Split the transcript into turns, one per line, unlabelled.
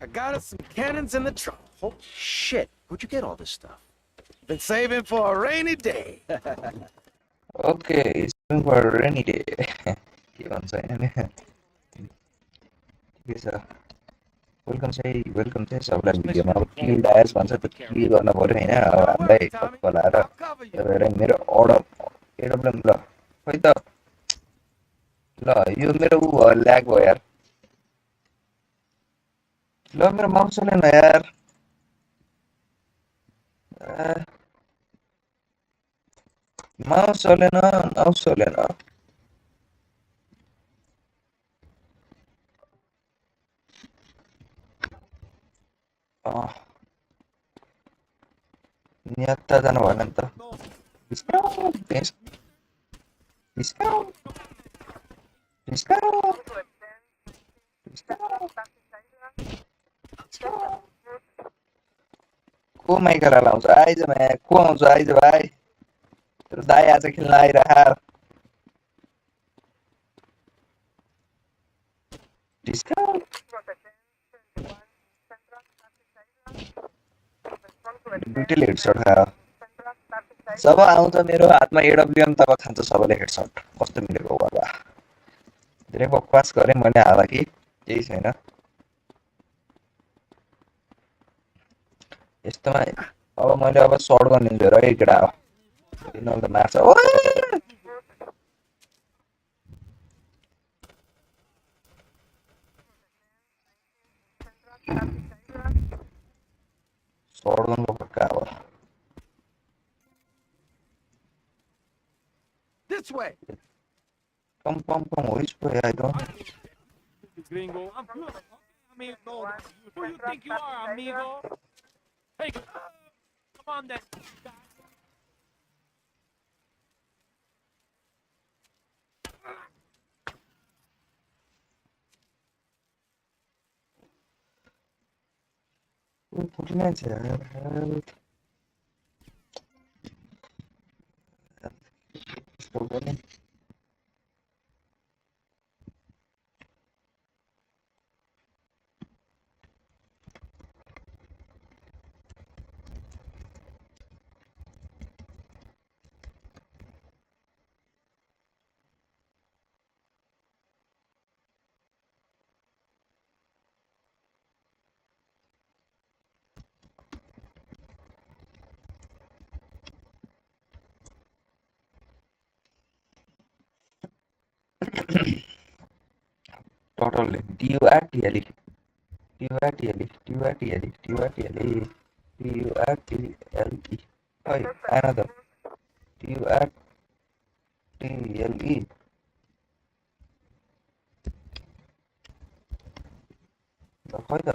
I got us some cannons in the trunk.
Holy shit. Where'd you get all this stuff?
Been saving for a rainy day.
Okay, saving for a rainy day. के भन्छ हैन के छ welcome चाहिँ सबैलाई भिडियोमा अब किल dyers भन्छ त किल गर्न पर्यो हैन अब हामीलाई बोलाएर तपाईहरु मेरो एडब्ल्युएम ल खै त ल यो मेरो ल्याग भयो यार ल मेरो माउस चलेन यार माउस चलेन नियात्ता जानु भएन नि त को माइकला लाउँछ आइज भाइ को आउँछ आइज भाइ तेरो दाइ आज खेल्न आइरह डिस्काउन्ट ब्रुटल हेडशट खायो जब आउँछ मेरो हातमा एडब्ल्युएम तब खान्छ सबैले हेडशट कस्तो मिलेको बाबा धेरै बकवास गरे मैले हालाकि केही छैन यस्तोमा अब मैले अब सर्ट गर्ने लिएर एक केटा हो यिनीहरूले मार्छ सर्ट गर्नु पक्का हो
This way.
Come, which way I don't.
Gringo, I'm good. Amigo, who you think you are, amigo? Hey, come on then.
Totally. DURTLE. Oh, another. DURTLE. Khoi त